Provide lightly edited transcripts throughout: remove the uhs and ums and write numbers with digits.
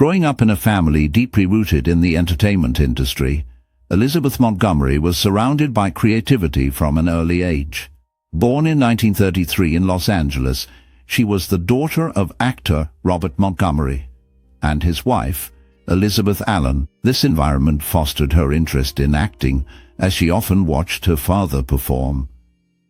Growing up in a family deeply rooted in the entertainment industry, Elizabeth Montgomery was surrounded by creativity from an early age. Born in 1933 in Los Angeles, she was the daughter of actor Robert Montgomery and his wife, Elizabeth Allen. This environment fostered her interest in acting, as she often watched her father perform.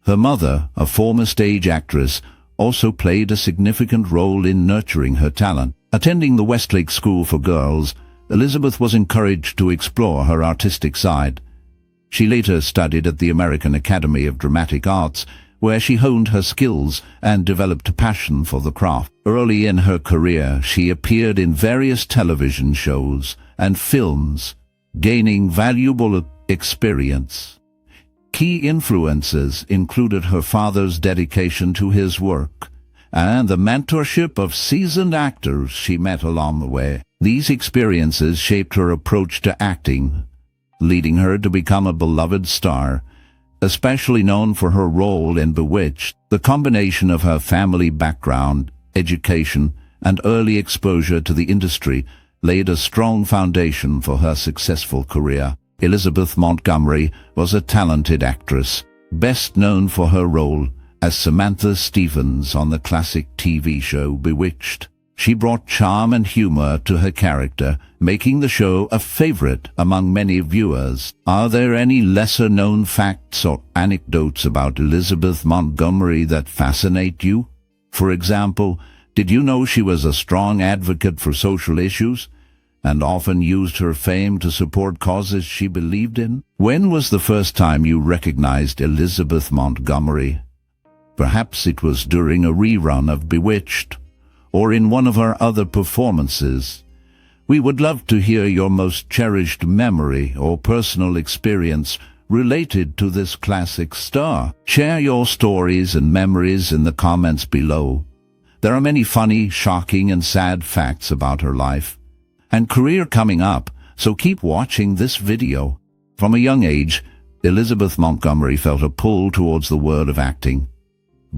Her mother, a former stage actress, also played a significant role in nurturing her talent. Attending the Westlake School for Girls, Elizabeth was encouraged to explore her artistic side. She later studied at the American Academy of Dramatic Arts, where she honed her skills and developed a passion for the craft. Early in her career, she appeared in various television shows and films, gaining valuable experience. Key influences included her father's dedication to his work and the mentorship of seasoned actors she met along the way. These experiences shaped her approach to acting, leading her to become a beloved star, especially known for her role in Bewitched. The combination of her family background, education, and early exposure to the industry laid a strong foundation for her successful career. Elizabeth Montgomery was a talented actress, best known for her role as Samantha Stevens on the classic TV show Bewitched. She brought charm and humor to her character, making the show a favorite among many viewers. Are there any lesser-known facts or anecdotes about Elizabeth Montgomery that fascinate you? For example, did you know she was a strong advocate for social issues and often used her fame to support causes she believed in? When was the first time you recognized Elizabeth Montgomery? Perhaps it was during a rerun of Bewitched, or in one of her other performances. We would love to hear your most cherished memory or personal experience related to this classic star. Share your stories and memories in the comments below. There are many funny, shocking, and sad facts about her life and career coming up, so keep watching this video. From a young age, Elizabeth Montgomery felt a pull towards the world of acting.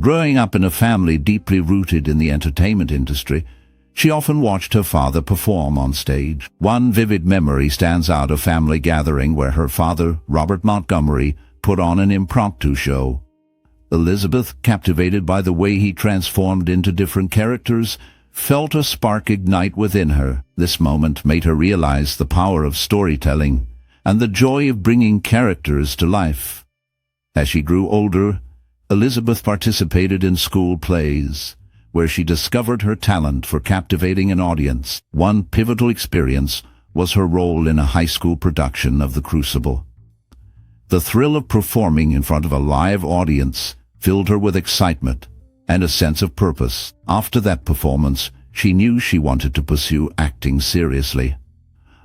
Growing up in a family deeply rooted in the entertainment industry, she often watched her father perform on stage. One vivid memory stands out: a family gathering where her father, Robert Montgomery, put on an impromptu show. Elizabeth, captivated by the way he transformed into different characters, felt a spark ignite within her. This moment made her realize the power of storytelling and the joy of bringing characters to life. As she grew older, Elizabeth participated in school plays, where she discovered her talent for captivating an audience. One pivotal experience was her role in a high school production of The Crucible. The thrill of performing in front of a live audience filled her with excitement and a sense of purpose. After that performance, she knew she wanted to pursue acting seriously.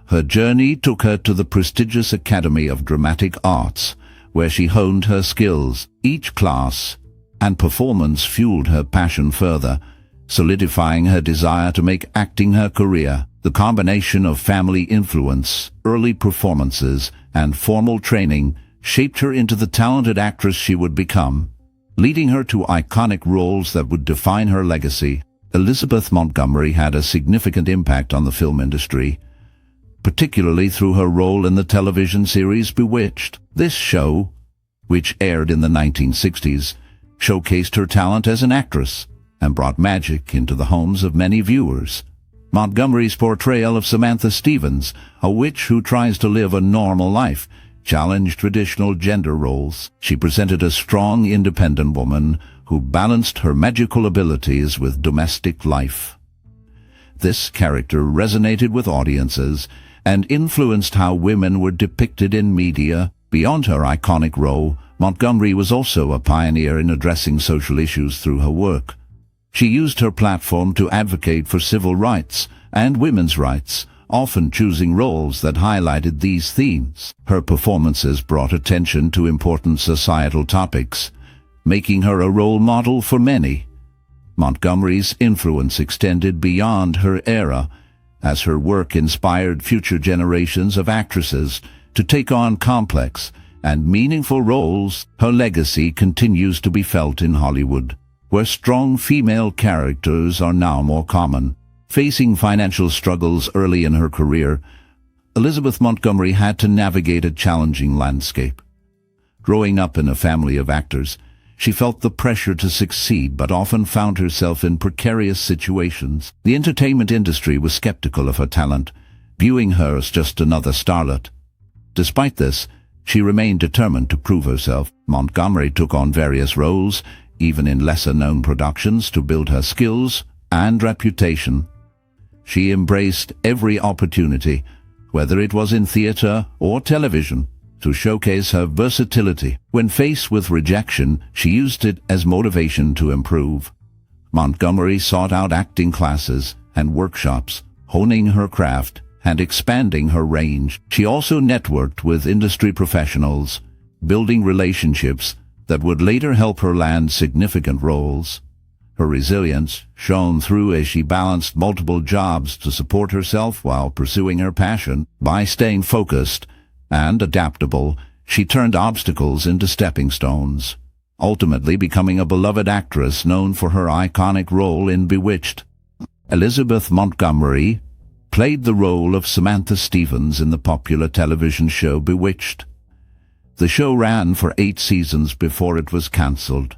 Her journey took her to the prestigious Academy of Dramatic Arts, where she honed her skills. Each class and performance fueled her passion further, solidifying her desire to make acting her career. The combination of family influence, early performances, and formal training shaped her into the talented actress she would become, leading her to iconic roles that would define her legacy. Elizabeth Montgomery had a significant impact on the film industry, particularly through her role in the television series Bewitched. This show, which aired in the 1960s, showcased her talent as an actress and brought magic into the homes of many viewers. Montgomery's portrayal of Samantha Stevens, a witch who tries to live a normal life, challenged traditional gender roles. She presented a strong, independent woman who balanced her magical abilities with domestic life. This character resonated with audiences and influenced how women were depicted in media. Beyond her iconic role, Montgomery was also a pioneer in addressing social issues through her work. She used her platform to advocate for civil rights and women's rights, often choosing roles that highlighted these themes. Her performances brought attention to important societal topics, making her a role model for many. Montgomery's influence extended beyond her era, as her work inspired future generations of actresses to take on complex and meaningful roles. Her legacy continues to be felt in Hollywood, where strong female characters are now more common. Facing financial struggles early in her career, Elizabeth Montgomery had to navigate a challenging landscape. Growing up in a family of actors, she felt the pressure to succeed but often found herself in precarious situations. The entertainment industry was skeptical of her talent, viewing her as just another starlet. Despite this, she remained determined to prove herself. Montgomery took on various roles, even in lesser-known productions, to build her skills and reputation. She embraced every opportunity, whether it was in theater or television, to showcase her versatility. When faced with rejection, she used it as motivation to improve. Montgomery sought out acting classes and workshops, honing her craft and expanding her range. She also networked with industry professionals, building relationships that would later help her land significant roles. Her resilience shone through as she balanced multiple jobs to support herself while pursuing her passion. By staying focused and adaptable, she turned obstacles into stepping stones, ultimately becoming a beloved actress known for her iconic role in Bewitched. Elizabeth Montgomery played the role of Samantha Stevens in the popular television show Bewitched. The show ran for 8 seasons before it was cancelled.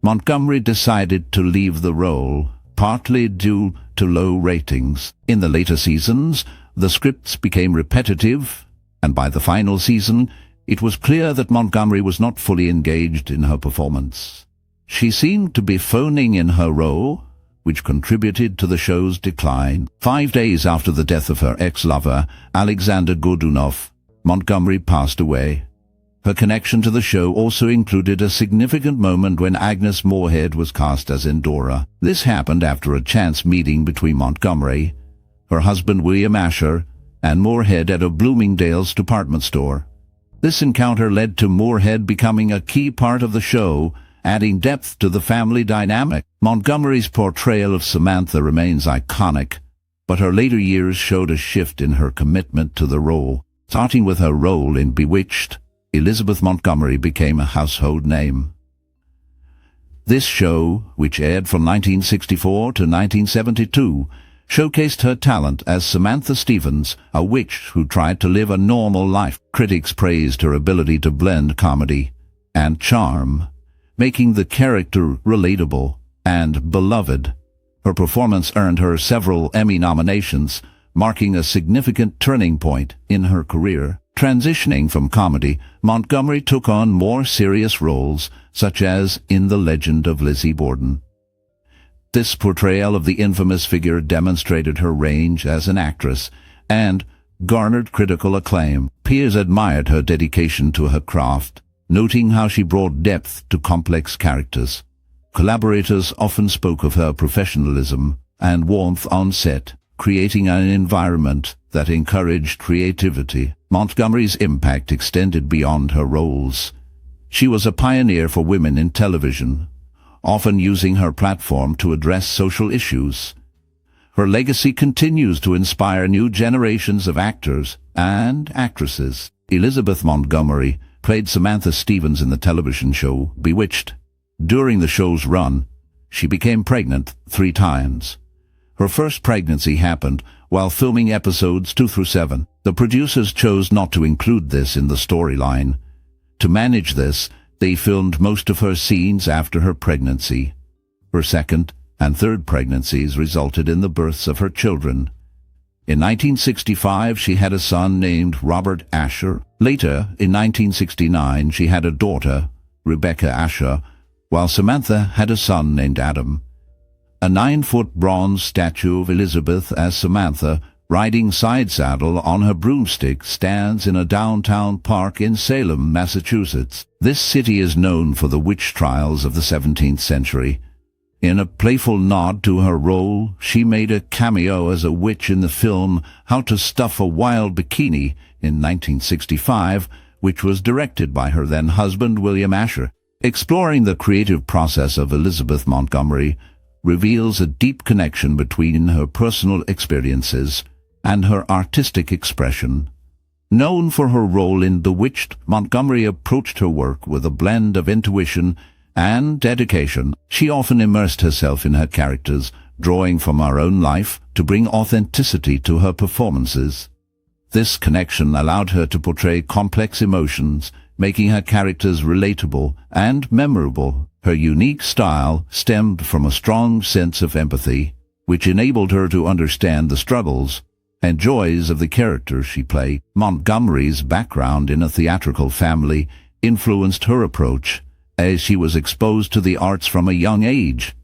Montgomery decided to leave the role, partly due to low ratings. In the later seasons, the scripts became repetitive, and by the final season, it was clear that Montgomery was not fully engaged in her performance. She seemed to be phoning in her role, which contributed to the show's decline. 5 days after the death of her ex-lover, Alexander Godunov, Montgomery passed away. Her connection to the show also included a significant moment when Agnes Moorehead was cast as Endora. This happened after a chance meeting between Montgomery, her husband William Asher, and Moorehead at a Bloomingdale's department store. This encounter led to Moorehead becoming a key part of the show, adding depth to the family dynamic. Montgomery's portrayal of Samantha remains iconic, but her later years showed a shift in her commitment to the role. Starting with her role in Bewitched, Elizabeth Montgomery became a household name. This show, which aired from 1964 to 1972, showcased her talent as Samantha Stevens, a witch who tried to live a normal life. Critics praised her ability to blend comedy and charm, making the character relatable and beloved. Her performance earned her several Emmy nominations, marking a significant turning point in her career. Transitioning from comedy, Montgomery took on more serious roles, such as in The Legend of Lizzie Borden. This portrayal of the infamous figure demonstrated her range as an actress and garnered critical acclaim. Peers admired her dedication to her craft, noting how she brought depth to complex characters. Collaborators often spoke of her professionalism and warmth on set, creating an environment that encouraged creativity. Montgomery's impact extended beyond her roles. She was a pioneer for women in television, often using her platform to address social issues. Her legacy continues to inspire new generations of actors and actresses. Elizabeth Montgomery played Samantha Stevens in the television show Bewitched. During the show's run, she became pregnant 3 times. Her first pregnancy happened while filming episodes 2 through 7. The producers chose not to include this in the storyline. To manage this, they filmed most of her scenes after her pregnancy. Her second and third pregnancies resulted in the births of her children. In 1965, she had a son named Robert Asher. Later, in 1969, she had a daughter, Rebecca Asher, while Samantha had a son named Adam. A 9-foot bronze statue of Elizabeth as Samantha, riding side saddle on her broomstick, stands in a downtown park in Salem, Massachusetts. This city is known for the witch trials of the 17th century. In a playful nod to her role, she made a cameo as a witch in the film How to Stuff a Wild Bikini in 1965, which was directed by her then-husband William Asher. Exploring the creative process of Elizabeth Montgomery reveals a deep connection between her personal experiences and her artistic expression. Known for her role in Bewitched, Montgomery approached her work with a blend of intuition and dedication. She often immersed herself in her characters, drawing from her own life to bring authenticity to her performances. This connection allowed her to portray complex emotions, making her characters relatable and memorable. Her unique style stemmed from a strong sense of empathy, which enabled her to understand the struggles and joys of the characters she played. Montgomery's background in a theatrical family influenced her approach, as she was exposed to the arts from a young age.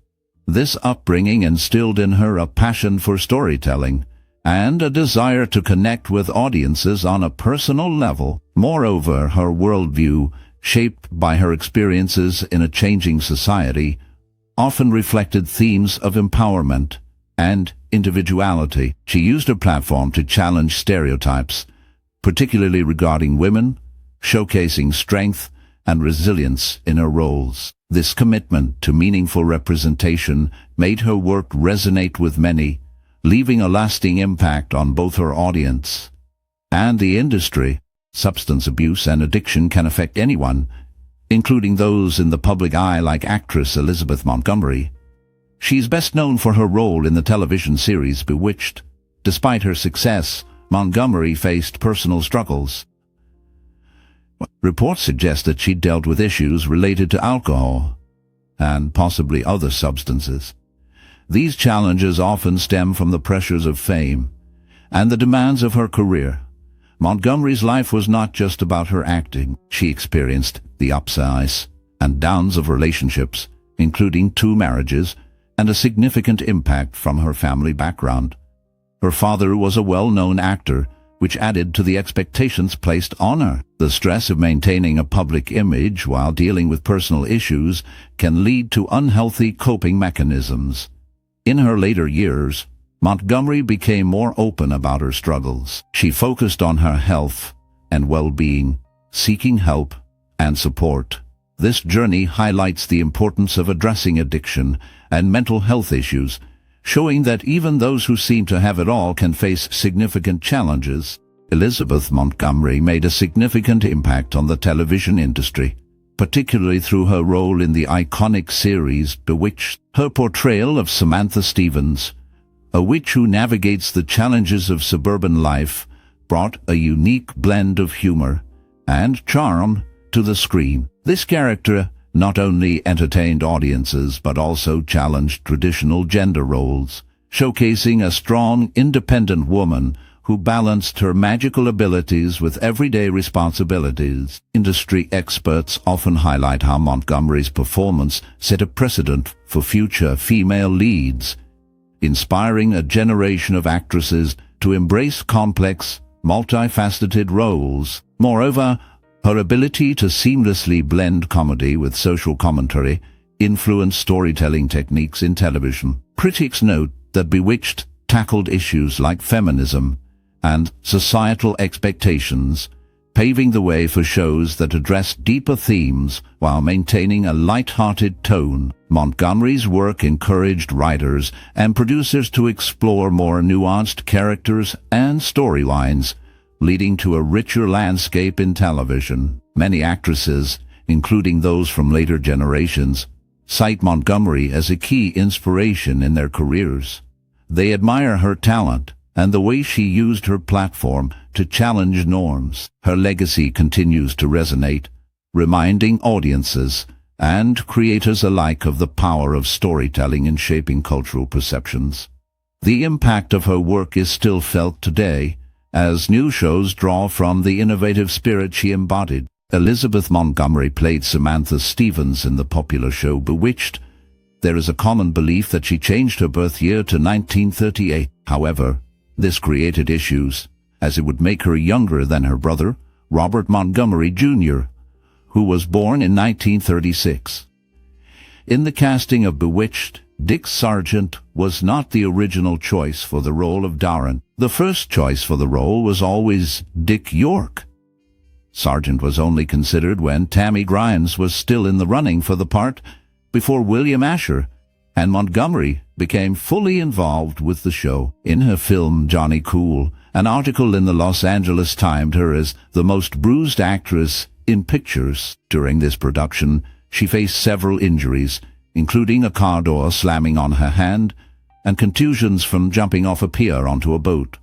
This upbringing instilled in her a passion for storytelling and a desire to connect with audiences on a personal level. Moreover, her worldview, shaped by her experiences in a changing society, often reflected themes of empowerment and individuality. She used her platform to challenge stereotypes, particularly regarding women, showcasing strength and resilience in her roles. This commitment to meaningful representation made her work resonate with many, leaving a lasting impact on both her audience and the industry. Substance abuse and addiction can affect anyone, including those in the public eye like actress Elizabeth Montgomery. She's best known for her role in the television series Bewitched. Despite her success, Montgomery faced personal struggles. Reports suggest that she dealt with issues related to alcohol and possibly other substances. These challenges often stem from the pressures of fame and the demands of her career. Montgomery's life was not just about her acting. She experienced the ups and downs of relationships, including 2 marriages, and a significant impact from her family background. Her father was a well-known actor, which added to the expectations placed on her. The stress of maintaining a public image while dealing with personal issues can lead to unhealthy coping mechanisms. In her later years, Montgomery became more open about her struggles. She focused on her health and well-being, seeking help and support. This journey highlights the importance of addressing addiction and mental health issues, showing that even those who seem to have it all can face significant challenges. Elizabeth Montgomery made a significant impact on the television industry, particularly through her role in the iconic series Bewitched. Her portrayal of Samantha Stevens, a witch who navigates the challenges of suburban life, brought a unique blend of humor and charm to the screen. This character not only entertained audiences but also challenged traditional gender roles, showcasing a strong, independent woman who balanced her magical abilities with everyday responsibilities. Industry experts often highlight how Montgomery's performance set a precedent for future female leads, inspiring a generation of actresses to embrace complex, multifaceted roles. Moreover, her ability to seamlessly blend comedy with social commentary influenced storytelling techniques in television. Critics note that Bewitched tackled issues like feminism and societal expectations, paving the way for shows that address deeper themes while maintaining a light-hearted tone. Montgomery's work encouraged writers and producers to explore more nuanced characters and storylines, leading to a richer landscape in television. Many actresses, including those from later generations, cite Montgomery as a key inspiration in their careers. They admire her talent and the way she used her platform to challenge norms. Her legacy continues to resonate, reminding audiences and creators alike of the power of storytelling in shaping cultural perceptions. The impact of her work is still felt today, as new shows draw from the innovative spirit she embodied. Elizabeth Montgomery played Samantha Stevens in the popular show Bewitched. There is a common belief that she changed her birth year to 1938. However, this created issues, as it would make her younger than her brother, Robert Montgomery Jr., who was born in 1936. In the casting of Bewitched, Dick Sargent was not the original choice for the role of Darren. The first choice for the role was always Dick York. Sargent was only considered when Tammy Grimes was still in the running for the part, before William Asher and Montgomery became fully involved with the show. In her film Johnny Cool, an article in the Los Angeles Times her as the most bruised actress in pictures. During this production, she faced several injuries, including a car door slamming on her hand and contusions from jumping off a pier onto a boat.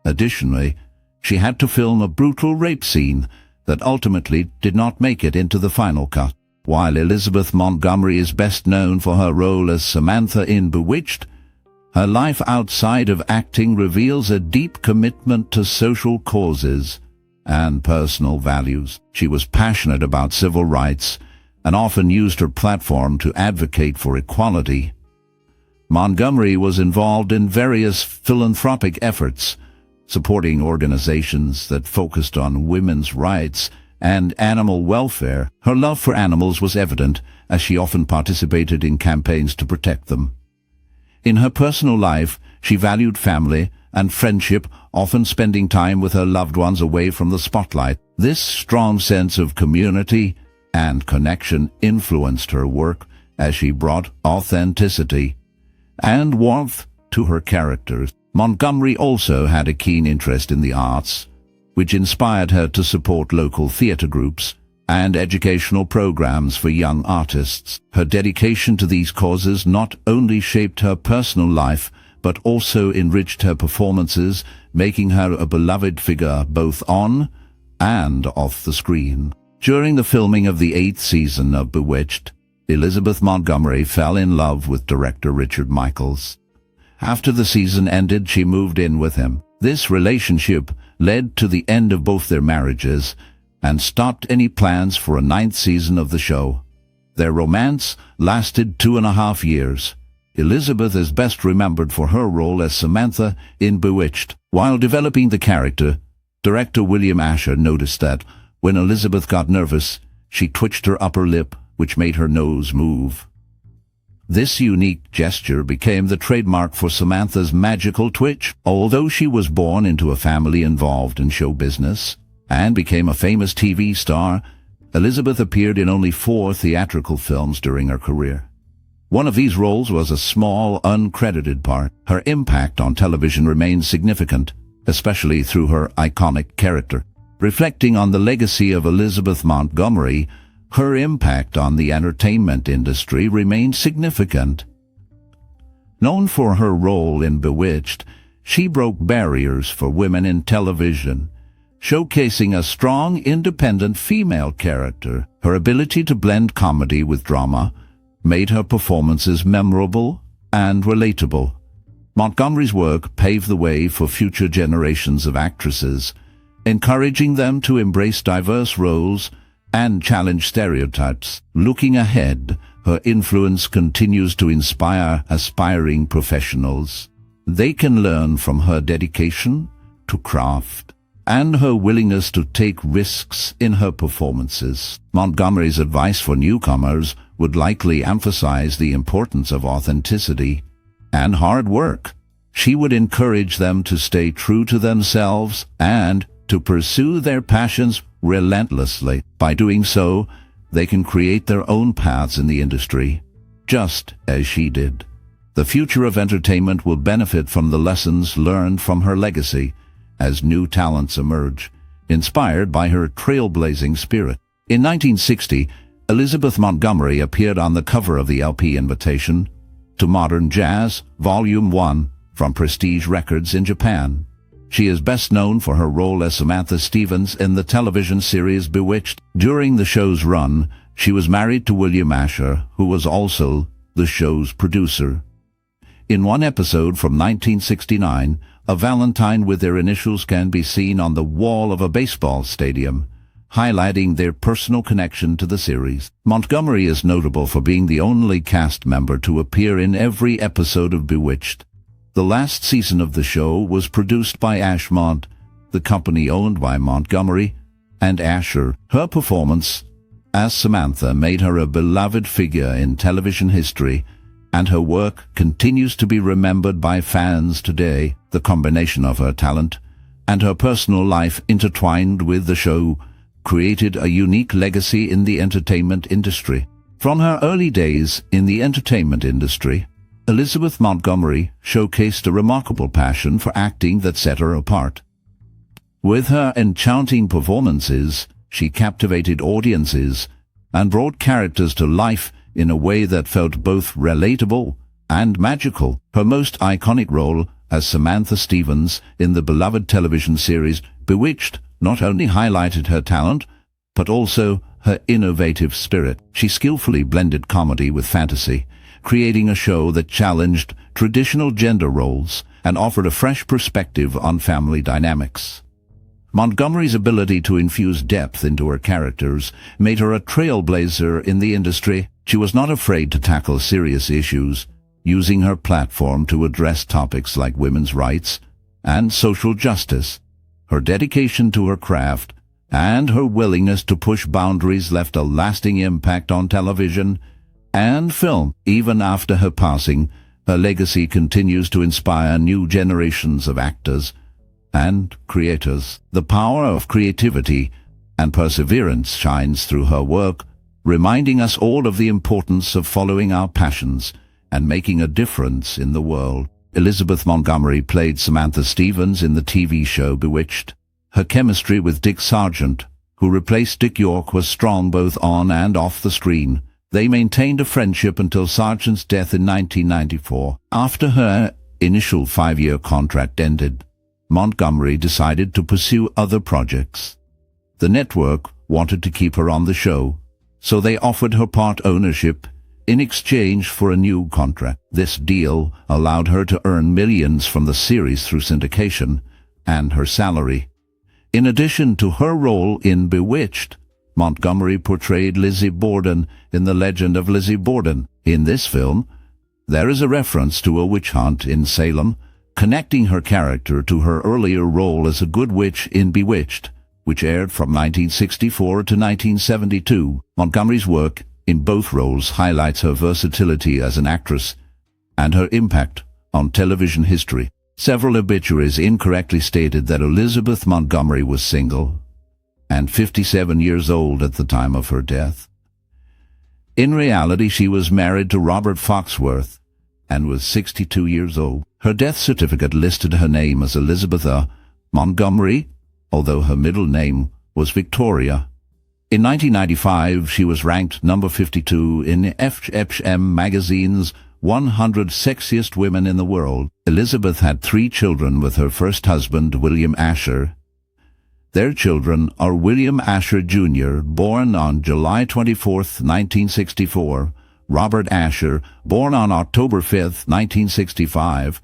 Additionally, she had to film a brutal rape scene that ultimately did not make it into the final cut. While Elizabeth Montgomery is best known for her role as Samantha in Bewitched, her life outside of acting reveals a deep commitment to social causes and personal values. She was passionate about civil rights and often used her platform to advocate for equality. Montgomery was involved in various philanthropic efforts, supporting organizations that focused on women's rights and animal welfare. Her love for animals was evident, as she often participated in campaigns to protect them. In her personal life, she valued family and friendship, often spending time with her loved ones away from the spotlight. This strong sense of community and connection influenced her work as she brought authenticity and warmth to her characters. Montgomery also had a keen interest in the arts, which inspired her to support local theater groups and educational programs for young artists. Her dedication to these causes not only shaped her personal life, but also enriched her performances, making her a beloved figure both on and off the screen. During the filming of the 8th season of Bewitched, Elizabeth Montgomery fell in love with director Richard Michaels. After the season ended, she moved in with him. This relationship led to the end of both their marriages and stopped any plans for a 9th season of the show. Their romance lasted 2.5 years. Elizabeth is best remembered for her role as Samantha in Bewitched. While developing the character, director William Asher noticed that when Elizabeth got nervous, she twitched her upper lip, which made her nose move. This unique gesture became the trademark for Samantha's magical twitch. Although she was born into a family involved in show business and became a famous TV star, Elizabeth appeared in only 4 theatrical films during her career. One of these roles was a small, uncredited part. Her impact on television remains significant, especially through her iconic character. Reflecting on the legacy of Elizabeth Montgomery, her impact on the entertainment industry remains significant. Known for her role in Bewitched, she broke barriers for women in television, showcasing a strong, independent female character. Her ability to blend comedy with drama made her performances memorable and relatable. Montgomery's work paved the way for future generations of actresses, encouraging them to embrace diverse roles and challenge stereotypes. Looking ahead, her influence continues to inspire aspiring professionals. They can learn from her dedication to craft and her willingness to take risks in her performances. Montgomery's advice for newcomers would likely emphasize the importance of authenticity and hard work. She would encourage them to stay true to themselves and to pursue their passions relentlessly. By doing so, they can create their own paths in the industry, just as she did. The future of entertainment will benefit from the lessons learned from her legacy as new talents emerge, inspired by her trailblazing spirit. In 1960, Elizabeth Montgomery appeared on the cover of the LP Invitation to Modern Jazz, Volume 1, from Prestige Records in Japan. She is best known for her role as Samantha Stevens in the television series Bewitched. During the show's run, she was married to William Asher, who was also the show's producer. In one episode from 1969, a valentine with their initials can be seen on the wall of a baseball stadium, highlighting their personal connection to the series. Montgomery is notable for being the only cast member to appear in every episode of Bewitched. The last season of the show was produced by Ashmont, the company owned by Montgomery and Asher. Her performance as Samantha made her a beloved figure in television history, and her work continues to be remembered by fans today. The combination of her talent and her personal life intertwined with the show created a unique legacy in the entertainment industry. From her early days in the entertainment industry, Elizabeth Montgomery showcased a remarkable passion for acting that set her apart. With her enchanting performances, she captivated audiences and brought characters to life in a way that felt both relatable and magical. Her most iconic role as Samantha Stevens in the beloved television series Bewitched not only highlighted her talent, but also her innovative spirit. She skillfully blended comedy with fantasy, creating a show that challenged traditional gender roles and offered a fresh perspective on family dynamics. Montgomery's ability to infuse depth into her characters made her a trailblazer in the industry. She was not afraid to tackle serious issues, using her platform to address topics like women's rights and social justice. Her dedication to her craft and her willingness to push boundaries left a lasting impact on television and film. Even after her passing, her legacy continues to inspire new generations of actors and creators. The power of creativity and perseverance shines through her work, reminding us all of the importance of following our passions and making a difference in the world. Elizabeth Montgomery played Samantha Stevens in the TV show Bewitched. Her chemistry with Dick Sargent, who replaced Dick York, was strong both on and off the screen. They maintained a friendship until Sargent's death in 1994. After her initial 5-year contract ended, Montgomery decided to pursue other projects. The network wanted to keep her on the show, so they offered her part ownership in exchange for a new contract. This deal allowed her to earn millions from the series through syndication and her salary. In addition to her role in Bewitched, Montgomery portrayed Lizzie Borden in The Legend of Lizzie Borden. In this film, there is a reference to a witch hunt in Salem, connecting her character to her earlier role as a good witch in Bewitched, which aired from 1964 to 1972. Montgomery's work in both roles highlights her versatility as an actress and her impact on television history. Several obituaries incorrectly stated that Elizabeth Montgomery was single and 57 years old at the time of her death. In reality, she was married to Robert Foxworth and was 62 years old. Her death certificate listed her name as Elizabeth Montgomery, although her middle name was Victoria. In 1995, she was ranked number 52 in FHM magazine's 100 Sexiest Women in the World. Elizabeth had 3 children with her first husband, William Asher. Their children are William Asher Jr., born on July 24, 1964, Robert Asher, born on October 5, 1965,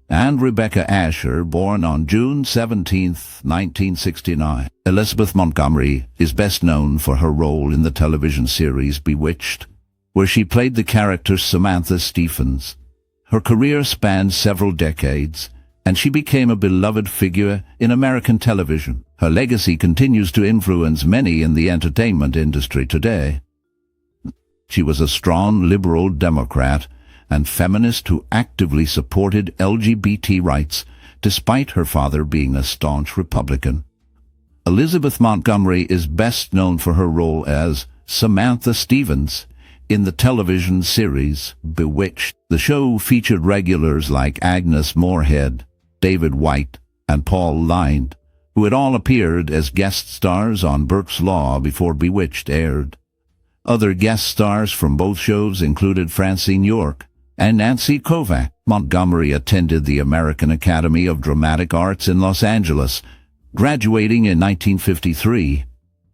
and Rebecca Asher, born on June 17, 1969. Elizabeth Montgomery is best known for her role in the television series Bewitched, where she played the character Samantha Stevens. Her career spanned several decades, and she became a beloved figure in American television. Her legacy continues to influence many in the entertainment industry today. She was a strong liberal Democrat and feminist who actively supported LGBT rights, despite her father being a staunch Republican. Elizabeth Montgomery is best known for her role as Samantha Stevens in the television series Bewitched. The show featured regulars like Agnes Moorehead, David White, and Paul Lynde, who had all appeared as guest stars on Burke's Law before Bewitched aired. Other guest stars from both shows included Francine York and Nancy Kovac. Montgomery attended the American Academy of Dramatic Arts in Los Angeles, graduating in 1953.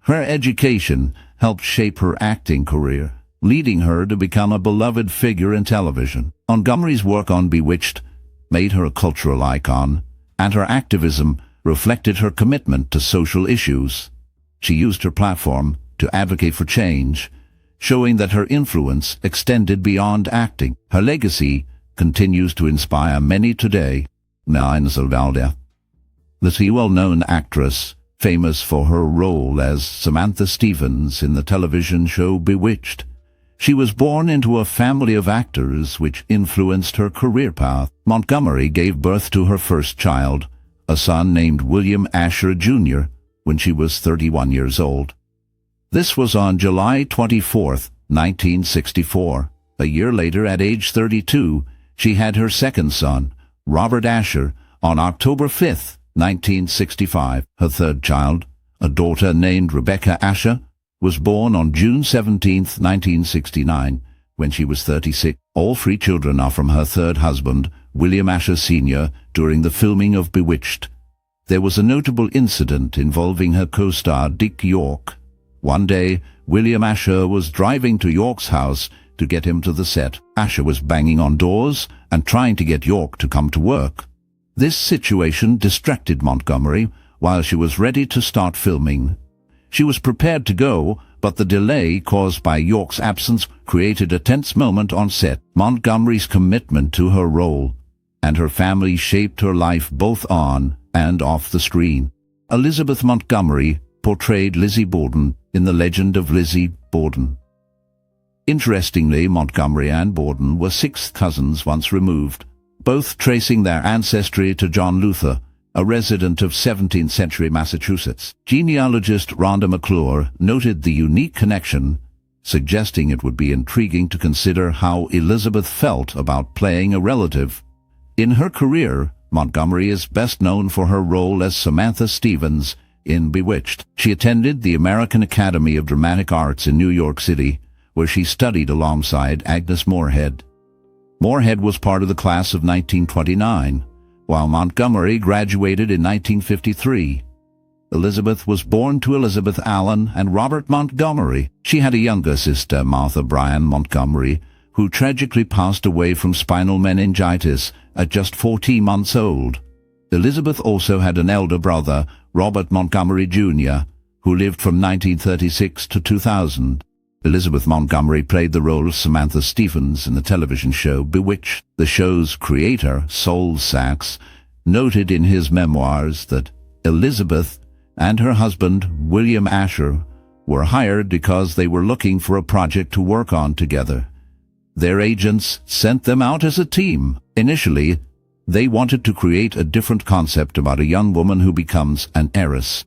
Her education helped shape her acting career, leading her to become a beloved figure in television. Montgomery's work on Bewitched made her a cultural icon, and her activism reflected her commitment to social issues. She used her platform to advocate for change, showing that her influence extended beyond acting. Her legacy continues to inspire many today. The well-known actress, famous for her role as Samantha Stevens in the television show Bewitched. She was born into a family of actors which influenced her career path. Montgomery gave birth to her first child, a son named William Asher Jr., when she was 31 years old. This was on July 24, 1964. A year later, at age 32, she had her second son, Robert Asher, on October 5, 1965. Her third child, a daughter named Rebecca Asher, was born on June 17, 1969, when she was 36. All 3 children are from her third husband, William Asher Sr., during the filming of Bewitched. There was a notable incident involving her co-star Dick York. One day, William Asher was driving to York's house to get him to the set. Asher was banging on doors and trying to get York to come to work. This situation distracted Montgomery while she was ready to start filming. She was prepared to go, but the delay caused by York's absence created a tense moment on set. Montgomery's commitment to her role and her family shaped her life both on and off the screen. Elizabeth Montgomery portrayed Lizzie Borden in The Legend of Lizzie Borden. Interestingly, Montgomery and Borden were 6th cousins once removed, both tracing their ancestry to John Luther, a resident of 17th century Massachusetts. Genealogist Rhonda McClure noted the unique connection, suggesting it would be intriguing to consider how Elizabeth felt about playing a relative. In her career, Montgomery is best known for her role as Samantha Stevens in Bewitched. She attended the American Academy of Dramatic Arts in New York City, where she studied alongside Agnes Moorehead. Moorehead was part of the class of 1929, while Montgomery graduated in 1953. Elizabeth was born to Elizabeth Allen and Robert Montgomery. She had a younger sister, Martha Bryan Montgomery, who tragically passed away from spinal meningitis at just 14 months old. Elizabeth also had an elder brother, Robert Montgomery Jr., who lived from 1936 to 2000. Elizabeth Montgomery played the role of Samantha Stevens in the television show Bewitched. The show's creator, Sol Sachs, noted in his memoirs that Elizabeth and her husband, William Asher, were hired because they were looking for a project to work on together. Their agents sent them out as a team. Initially, they wanted to create a different concept about a young woman who becomes an heiress.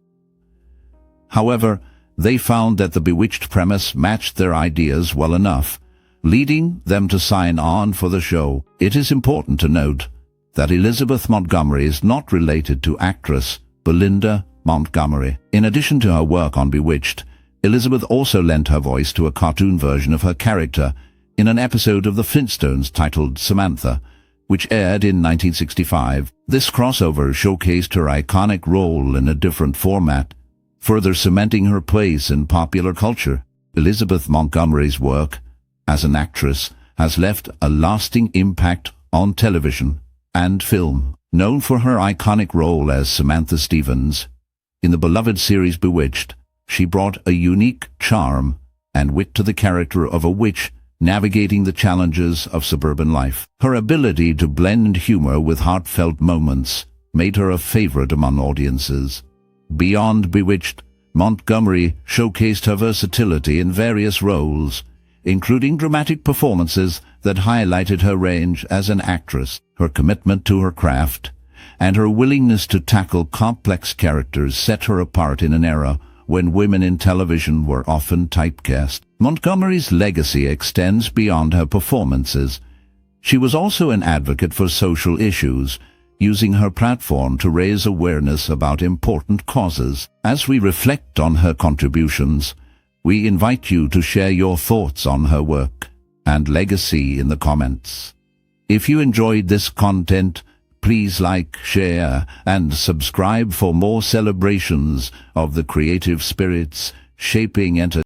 However, they found that the Bewitched premise matched their ideas well enough, leading them to sign on for the show. It is important to note that Elizabeth Montgomery is not related to actress Belinda Montgomery. In addition to her work on Bewitched, Elizabeth also lent her voice to a cartoon version of her character in an episode of The Flintstones titled Samantha, which aired in 1965. This crossover showcased her iconic role in a different format, further cementing her place in popular culture. Elizabeth Montgomery's work as an actress has left a lasting impact on television and film. Known for her iconic role as Samantha Stevens in the beloved series Bewitched, she brought a unique charm and wit to the character of a witch navigating the challenges of suburban life. Her ability to blend humor with heartfelt moments made her a favorite among audiences. Beyond Bewitched, Montgomery showcased her versatility in various roles, including dramatic performances that highlighted her range as an actress. Her commitment to her craft and her willingness to tackle complex characters set her apart in an era when women in television were often typecast. Montgomery's legacy extends beyond her performances. She was also an advocate for social issues, using her platform to raise awareness about important causes. As we reflect on her contributions, we invite you to share your thoughts on her work and legacy in the comments. If you enjoyed this content, please like, share, and subscribe for more celebrations of the creative spirits shaping entertainment.